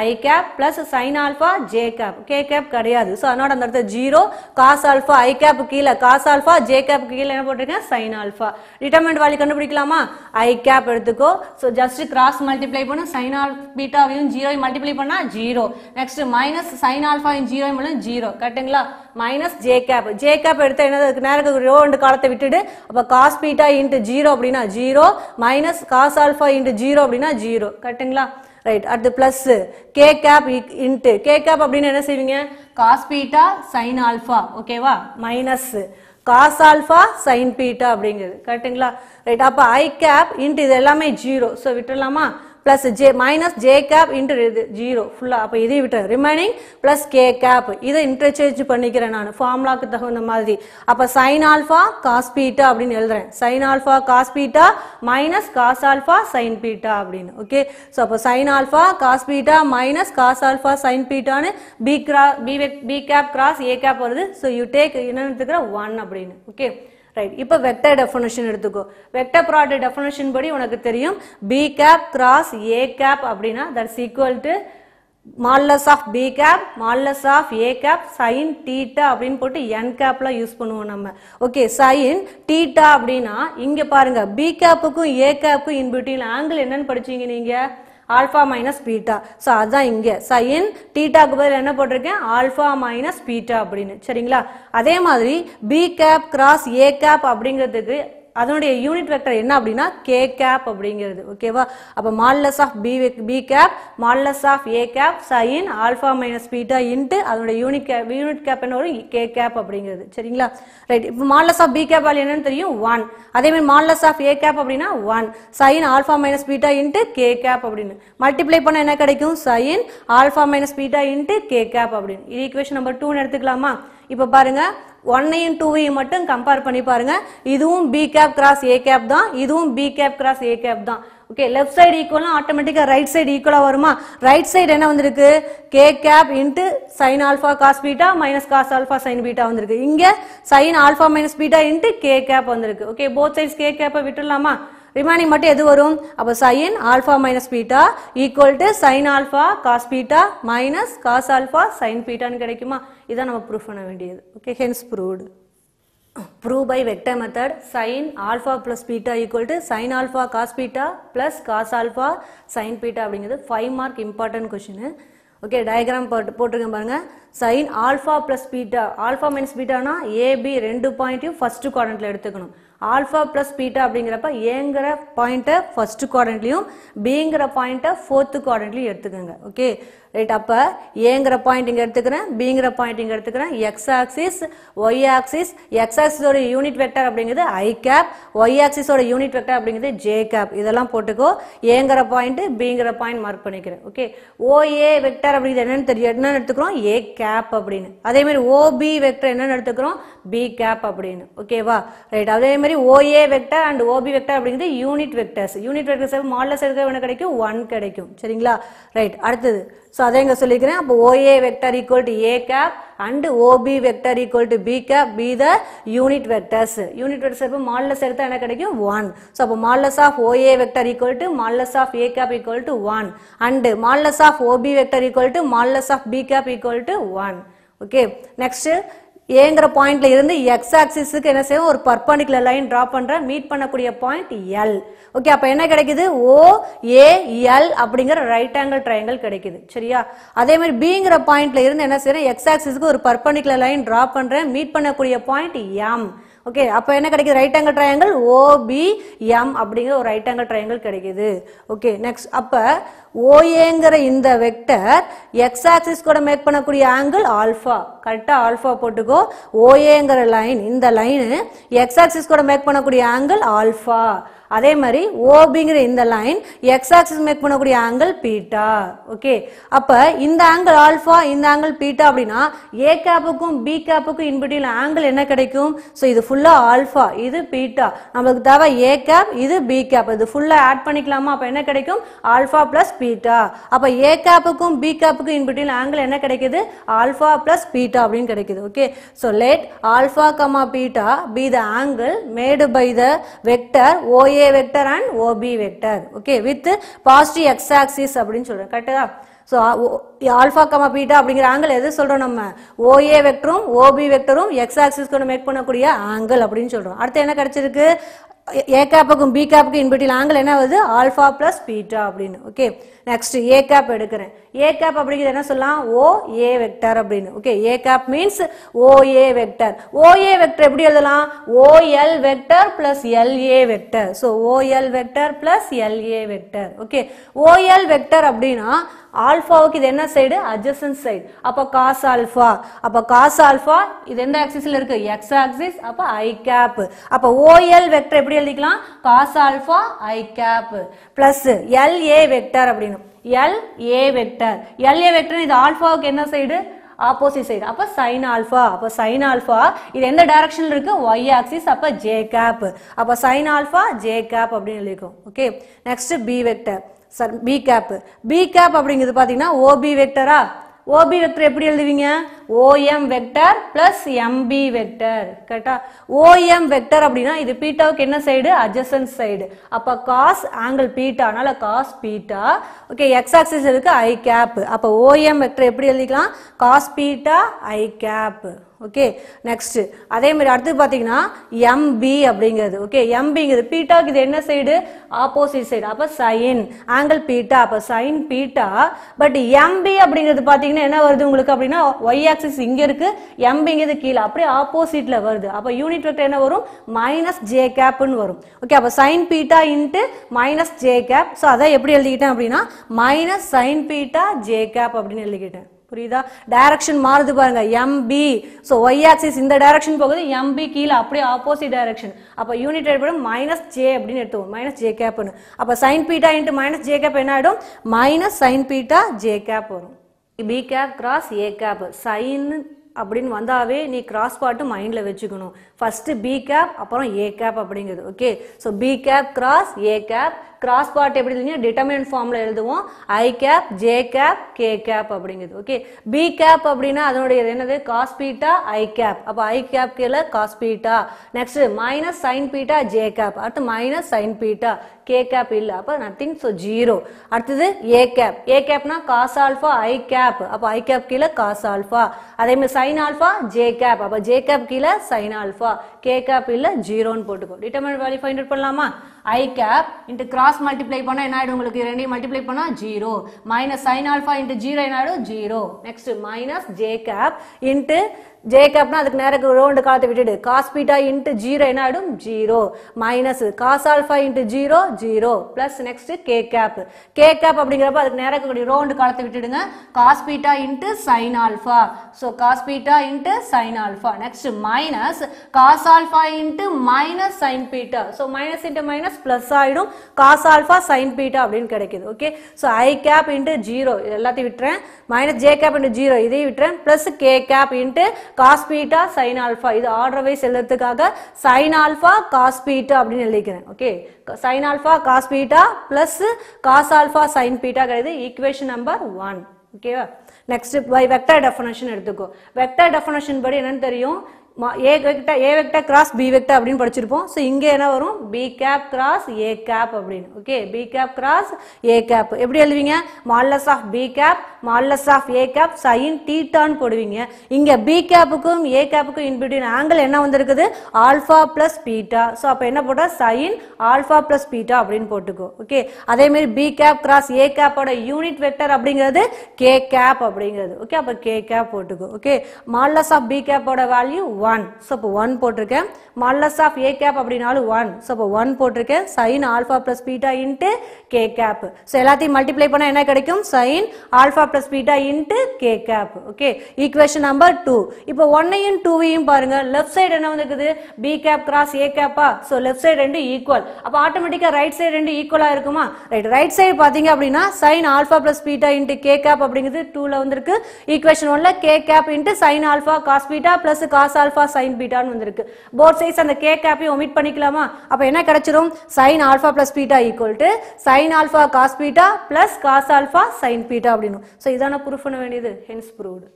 i cap plus sin alpha j cap. k cap கிடையாது. சோ அதனால அந்த இடத்துல 0 cos ஆல்பா i கேப் கீழ cos ஆல்பா j கேப் கீழ என்ன போட்டுருக்கேன் sin ஆல்பா. டிட்டர்மினன்ட் வேல்யூ கண்டுபிடிக்கலாமா? i கேப் எடுத்துக்கோ. சோ ஜஸ்ட் கிராஸ் மல்டிப்ளை பண்ணு sin பீட்டாவையும் 0 மல்டிப்ளை பண்ணா 0. நெக்ஸ்ட் மைனஸ் sin ஆல்பாவையும் 0 பண்ணா 0. கரெக்ட்டுங்களா? மைனஸ் j கேப் எடுத்தா என்ன நேரத்துக்கு ரோ அண்ட் காலத்தை விட்டுடு. அப்ப cos பீட்டா into 0 அப்படினா 0 மைனஸ் cos ஆல்பா into 0 அப்படினா 0. கரெக்ட்டுங்களா? ரைட். அடுத்து plus k cap into k cap அப்படினா என்ன செய்வீங்க cos பீட்டா sin ஆல்பா ஓகேவா minus cos alpha sin beta அப்படிங்கிறது கரெக்ட்டுங்களா? ரைட். அப்ப i கேப் இன்டு இது எல்லாமே 0 சோ விட்டுறலாமா? Plus j minus j cap into 0 ஃபுல்லா. அப்ப இதை விட்டுறேன். ரிமைனிங் பிளஸ் k கேப் இதை இன்டர்சேஞ்ச் பண்ணிக்கிறேன் நான் ஃபார்முலாக்கு தகுந்த மாதிரி. அப்ப sin ஆல்பா cos பீட்டா அப்படினு எழுதுறேன். sin alpha cos beta minus cos alpha sin beta அப்படினு. ஓகே சோ அப்ப sin alpha cos beta minus cos alpha sin பீட்டான்னு b cap cross a cap வருது. சோ யூ டேக் என்ன எடுத்துக்கிற 1 அப்படினு. Okay right. இப்போ வெக்டர் டெஃபினிஷன் எடுத்துக்கோ. Vector product definition படி உனக்கு தெரியும் b cap cross a cap அப்படினா that's equal to modulus of b cap modulus of a cap sin theta அப்படினு போட்டு n கேப்ல யூஸ் பண்ணுவோம் நம்ம. ஓகே sin தீட்டா அப்படினா இங்க பாருங்க b கேப்புக்கும் a கேப்புக்கும் இன் பிட்வீன் ஆங்கிள் என்னன்னு படிச்சீங்க நீங்க ஆல்பா மைனஸ் பீட்டா. சோ அதான் இங்க sin தீட்டாக்கு பதிலா என்ன போட்டிருக்கேன் ஆல்பா மைனஸ் பீட்டா அப்படின்னு. சரிங்களா? அதே மாதிரி b cap cross a cap அப்படிங்கிறதுக்கு அதனுடைய யூனிட் வெக்டர் என்ன அப்படினா k கேப் அப்படிங்கிறது. ஓகேவா? அப்ப modulus of b cap modulus of a cap sin alpha minus beta into அதனுடைய யூனிட் கேப் என்ன வரும் k கேப் அப்படிங்கிறது. சரிங்களா? ரைட். இப்போ modulus of b cap value என்னன்னு தெரியும் 1. அதே மாதிரி மாடுலஸ் ஆஃப் a கேப் அப்படினா 1 sin alpha minus beta into k cap அப்படினு மல்டிப்ளை பண்ணா என்ன கிடைக்கும் sin alpha minus beta into k cap அப்படினு. இது ஈக்குவேஷன் நம்பர் 2 ன்னு எடுத்துக்கலாமா? இப்போ பாருங்க 1ஐயும் 2ஐயும் மட்டும் கம்பேர் பண்ணி பாருங்க. இதுவும் b cap cross a cap தான் இதுவும் b cap cross a cap தான். ஓகே லெஃப்ட் சைடு ஈக்குவல்னா ஆட்டோமேட்டிக்கா ரைட் சைடு ஈக்குவலா வருமா? ரைட் சைடு என்ன வந்திருக்கு k cap into sin alpha cos beta minus cos alpha sin beta வந்திருக்கு. இங்க sin alpha minus beta into k cap வந்திருக்கு. ஓகே போத் சைட்ஸ் k கேப்பை விட்டுறலாமா? ரிமைனிங் மட்டும் எது வரும்? அப்ப sin alpha minus beta equal to sin alpha cos beta minus cos alpha sin பீட்டான்னு கிடைக்குமா? இதான் நம்ம ப்ரூஃப் பண்ண வேண்டியது. Okay hence proved. Prove by vector method sin alpha plus beta equal to sin alpha cos beta plus cos alpha sin beta அப்படிங்கிறது 5 mark important question. Okay diagram போட்டுருக்கேன் பாருங்க. sin alpha plus beta alpha minus beta னா ab ரெண்டு பாயிண்ட்டையும் first குவாட்ரண்ட்ல எடுத்துக்கணும். Alpha plus beta அப்படிங்கிறப்ப ஏங்கிற பாயிண்ட்டை first குவாட்ரண்ட்லையும் பிங்கிற பாயிண்ட்டை ஃபோர்த் குவாட்ரண்ட்லையும் எடுத்துக்கோங்க. Okay right. அப்போ ஏங்கிற பாயிண்ட் இங்கே எடுத்துக்கிறேன் பிங்கிற பாயிண்ட் இங்கே எடுத்துக்கிறேன். X axis Y axis X ஆக்சிஸோட யூனிட் வெக்டர் அப்படிங்கிறது ஐ கேப் ஒய் ஆக்சிஸோட யூனிட் வெக்டர் அப்படிங்கிறது ஜே கேப். இதெல்லாம் போட்டுக்கோ. ஏங்கிற பாயிண்ட் பிங்கிற பாயிண்ட் மார்க் பண்ணிக்கிறேன். ஓகே ஓஏ வெக்டர் அப்படிங்கிறது என்னன்னு தெரியும் என்னன்னு எடுத்துக்கிறோம் ஏ கேப் அப்படின்னு. அதே மாதிரி ஓபி வெக்டர் என்னன்னு எடுத்துக்கிறோம் பி கேப் அப்படின்னு. ஓகேவா ரைட். அதே மாதிரி OA vector and OB vector அப்படிங்கிறது unit vectors. Unit vectors modulus எடுக்க என்ன கிடைக்கும் 1 கிடைக்கும். சரிங்களா? ரைட். அடுத்தது சோ அதை இங்க சொல்லிக்கிறேன். அப்போ OA vector equal to A cap and OB vector equal to B cap be the unit vectors. Unit vectors எப்போ மாடுலஸ் எடுத்தா என்ன கிடைக்கும் 1. சோ அப்போ modulus of OA vector equal to modulus of A cap equal to 1 and modulus of OB vector equal to modulus of B cap equal to 1. Okay next ஏங்கிற பாயிண்ட்ல இருந்து x ஆக்சிஸ்க்கு என்ன செய்யும் ஒரு பர்பெண்டிகுலர் லைன் டிரா பண்றேன். Meet பண்ணக்கூடிய point L. Okay அப்ப என்ன கிடைக்குது OAL அப்படிங்கிற ரைட் ஆங்கிள் ட்ரையாங்கிள் கிடைக்குது. சரியா? அதே மாதிரி பிங்கிற பாயிண்ட்ல இருந்து என்ன செய்யறேன் எக்ஸ் ஆக்சிஸ்க்கு ஒரு பர்பெண்டிகுலர் லைன் டிரா பண்றேன். மீட் பண்ணக்கூடிய பாயிண்ட் எம். ஓகே அப்ப என்ன கிடைக்குது ரைட் ஆங்கிள் ட்ரையாங்கிள் OBM அப்படிங்கிற ஒரு ரைட் ஆங்கிள் ட்ரையாங்கிள் கிடைக்குது. ஓகே நெக்ஸ்ட் அப்ப OAங்கிற இந்த வெக்டர் எக்ஸ் ஆக்சிஸ் கூட மேக் பண்ணக்கூடிய ஆங்கிள் ஆல்பா. கரெக்டா ஆல்பா போட்டுக்கோ. OAங்கிற லைன் இந்த லைன் எக்ஸ் ஆக்சிஸ் கூட மேக் பண்ணக்கூடிய ஆங்கிள் ஆல்பா. அதே மாதிரி ஓபிங்கிற இந்த லைன் எக்ஸ் ஆக்சிஸ் மேக் பண்ணக்கூடிய ஆங்கிள் பீட்டா. ஓகே, அப்ப இந்த ஆங்கிள் ஆல்பா, இந்த ஆங்கிள் பீட்டா அப்படின்னா ஏ கேப்புக்கும் பி கேப்புக்கும் இன்பிட்வீன் ஆங்கிள் என்ன கிடைக்கும்? ஸோ இது ஃபுல்லா ஆல்பா, இது பீட்டா. நமக்கு தேவை ஏ கேப், இது பி கேப். இது ஃபுல்லா ஆட் பண்ணிக்கலாமா? அப்ப என்ன கிடைக்கும்? Alpha plus beta. அப்ப ஏ கேப்புக்கும் பி கேப்புக்கும் இன்பிட்வீன் ஆங்கிள் என்ன கிடைக்குது? ஆல்பா பிளஸ் பீட்டா அப்படின்னு கிடைக்குது. Okay, so let alpha comma beta be the angle made by the vector OA vector and OB vector. Okay, with positive x axis அப்படின்னு சொல்றோம். கரெக்டா? ஸோ ஆல்பா கமா பீட்டா அப்படிங்கிற angle எது சொல்றோம்? நம்ம OA வெக்டரும் OB வெக்டரும் எக்ஸ் ஆக்சிஸ்க்கு மேக் பண்ணக்கூடிய ஆங்கிள் அப்படின்னு சொல்றோம். அடுத்து என்ன கிடைச்சிருக்கு? ஏ கேப்புக்கும் பி கேப்புக்கும் இன்பிட்வீன் ஆங்கிள் என்ன வருது? ஆல்பா பிளஸ் பீட்டா அப்படின்னு. ஓகே, நெக்ஸ்ட் ஏ கேப் எடுக்கிறேன். ஏ கேப் அப்படிங்கிறது என்ன சொல்லலாம்? OA வெக்டர் அப்படின்னு. Okay, A cap means OA vector. OA vector எப்படி எழுதலாம்? OL vector plus LA vector. So OL vector plus LA vector. Okay, OL vector அப்படின்னா ஆல்பாவுக்கு இது என்ன சைடு? Adjacent side. அப்ப காஸ் ஆல்பா, அப்ப காஸ் ஆல்பா இது எந்த ஆக்சிஸ்ல இருக்கு? X axis. அப்ப ஐ கேப். அப்ப OL வெக்டர் எப்படி எழுதிக்கலாம்? காஸ் ஆல்பா ஐ கேப் பிளஸ் LA வெக்டர் அப்படின்னு. LA வெக்டர், LA வெக்டர் இது ஆல்பாவுக்கு என்ன சைடு? Opposite side. அப்ப சைன் ஆல்பா. அப்ப சைன் ஆல்பா இது எந்த டைரக்ஷன்ல இருக்கு? y axis. அப்ப j கேப். அப்ப சைன் ஆல்பா j கேப் அப்படின்னு எழுதிக்கும். Okay, next B vector. Sir B cap. B cap அப்படிங்கிறது பாத்தீங்கன்னா OB வெக்டரா? OB வெக்டர் எப்படி எழுதுவீங்க? OM vector plus MB vector. கரெக்டா? OM வெக்டர் அப்படின்னா இது பீட்டாவுக்கு என்ன சைடு? Adjacent side. அப்ப காஸ் ஆங்கிள் பீட்டா, அதனால cos beta. Okay, x axis இருக்கு ஐ கேப். அப்ப OM வெக்டர் எப்படி எழுதிக்கலாம்? காஸ் பீட்டா ஐ கேப். ஓகே, நெக்ஸ்ட் அதே மாதிரி அடுத்து பாத்தீங்கன்னா MB அப்படிங்கிறது. ஓகே, MBங்கிறது பீட்டாக்கு இது என்ன சைடு? Opposite side. அப்ப சைன் ஆங்கிள் பீட்டா. அப்ப சைன் பீட்டா. பட் MB அப்படிங்கிறது பாத்தீங்கன்னா என்ன வருது உங்களுக்கு அப்படின்னா y ஆக்சிஸ் இங்க இருக்கு, MBங்கிறது கீழே அப்படியே ஆப்போசிட்ல வருது. அப்ப யூனிட் வெக்டர் என்ன வரும்? மைனஸ் j கேப்னு வரும். ஓகே, அப்ப sine beta into minus j cap. So அதை எப்படி எழுதிக்கிட்டேன் அப்படின்னா minus sine beta j cap அப்படின்னு எழுதிக்கிட்டேன். புரியுதா? டைரக்ஷன் மாறுது பாருங்க. MB, சோ y ஆக்சிஸ் இந்த டைரக்ஷன் போகுது, MB கீழே அப்படியே ஆப்போசிட் டைரக்ஷன். அப்ப யூனிட் எடுப்போம் மைனஸ் j அப்படின்னு எடுத்துவோம். மைனஸ் j கேப்னு. அப்ப sine beta into minus j cap என்ன ஆயிடும்? Minus sine beta j cap வரும். B cap cross A cap. Sine அப்படின்னு வந்தாவே நீ கிராஸ் பார்ட் மைண்ட்ல வச்சுக்கணும். ஃபர்ஸ்ட் பி கேப் அப்புறம் ஏ கேப் அப்படிங்கிறது. Okay, so B cap cross A cap. Cross part எப்படி எழுதுவீங்க? டிட்டர்மினன்ட் ஃபார்ம்ல எழுதுவோம். I cap J cap K cap அப்படிங்கிறது. ஓகே, பி கேப் அப்படின்னா அதனுடைய என்னது? காஸ் பீட்டா ஐ கேப். அப்ப ஐ கேப் கீழே cos beta. Next minus sine beta J cap. அடுத்து minus sine beta. K cap இல்ல, அப்ப நத்திங். So zero. அடுத்தது ஏ கேப். ஏ கேப்னா காஸ் ஆல்பா ஐ கேப். அப்ப ஐ கேப் கீழே காஸ் ஆல்பா. அதே மாதிரி சைன் ஆல்பா ஜே கேப். அப்ப ஜே கேப் கீழே சைன் ஆல்பா. கே கேப் இல்ல, ஜீரோன்னு போட்டுக்கோ. டிட்டர்மினன்ட் வேல்யூ ஃபைண்ட் அவுட் பண்ணலாமா? I cap into cross multiply பண்ணா என்ன ஆயிடும் உங்களுக்கு? ரெண்டையும் மல்டிப்ளை பண்ணா zero. Minus sine alpha into zero என்ன ஆயிடும்? Zero. Next minus J cap into j கேப்னா அதுக்கு நேரம் ரவுண்டு காலத்தை விட்டுடு. காஸ் பீட்டா இன்ட்டு ஜீரோ என்ன ஆயிடும்? Zero. Minus cos alpha into zero zero. Plus next K cap. K cap அப்படிங்கிறப்ப அதுக்கு நேரம் ரவுண்டு காலத்தை விட்டுடுங்க. Cos beta into sine alpha. So cos beta into sine alpha. Next minus cos alpha into minus sine beta. So minus into minus plus ஆயிடும். Cos alpha sine beta அப்படின்னு கிடைக்குது. Okay, so I cap into zero இது எல்லாத்தையும் விட்டுறேன். Minus J cap into zero இதையும் விட்டுறேன். Plus k cap into cos beta sine alpha. இது order wise எழுதுறதுக்காக சைன் ஆல்பா காஸ் பீட்டா அப்படின்னு எழுதிக்கிறேன். Okay, sine alpha cos beta plus cos alpha sine beta கிடையாது. Equation number 1. ஓகேவா? Next by vector definition எடுத்துக்கோ. Vector definition படி என்னன்னு தெரியும்? A vector cross B vector அப்படின்னு படிச்சிருப்போம். ஸோ இங்கே என்ன வரும்? B cap cross A cap அப்படின்னு. Okay, B cap cross A cap எப்படி எழுதுவீங்க? Modulus of B cap modulus of A cap sine தீட்டான்னு போடுவீங்க. இங்க பி கேப்புக்கும் ஏ கேப்புக்கும் இன்பிட்வீன் ஆங்கிள் என்ன வந்திருக்குது? Alpha plus beta. ஸோ அப்போ என்ன போட்டா? சைன் ஆல்பா பிளஸ் பீட்டா அப்படின்னு போட்டுக்கோ. ஓகே, அதே மாதிரி பி கேப் கிராஸ் ஏ கேப்போட யூனிட் வெக்டர் அப்படிங்கிறது கே கேப் அப்படிங்கிறது. ஓகே, அப்போ கே கேப் போட்டுக்கோ. ஓகே, மாடுலஸ் ஆஃப் பி கேப்போட வேல்யூ 1. ஸோ இப்போ 1 போட்டிருக்கேன். மாடுலஸ் ஆஃப் ஏ கேப் அப்படின்னாலும் 1. ஸோ இப்போ 1 போட்டிருக்கேன். Sine alpha plus beta into K cap. So எல்லாத்தையும் மல்டிப்ளை பண்ணால் என்ன கிடைக்கும்? Sine alpha plus beta into K cap. Okay, equation number 2. இப்போ 1ஐயும் 2ஐயும் பாருங்க. லெஃப்ட் சைடு என்ன வந்துருக்குது? பி கேப் கிராஸ் ஏ கேப்பா. ஸோ லெஃப்ட் சைடு ரெண்டு ஈக்குவல். அப்போ ஆட்டோமேட்டிக்காக ரைட் சைடு ரெண்டு ஈக்குவலாக இருக்குமா? ரைட் சைடு பார்த்தீங்க அப்படின்னா sine alpha plus beta into K cap அப்படிங்கிறது 2ல வந்திருக்கு. ஈக்குவேஷன் 1ல k cap into sine alpha cos beta plus cos alpha sine பீட்டான்னு வந்திருக்கு. போத் சைட்ஸ் அந்த கே கேப்பையும் ஒமிட் பண்ணிக்கலாமா? அப்போ என்ன கிடைச்சிரும்? Sine alpha plus beta equal to sine alpha cos beta plus cos alpha sine beta அப்படின்னு. ஸோ இதான ப்ரூஃப் பண்ண வேண்டியது. Hence proved.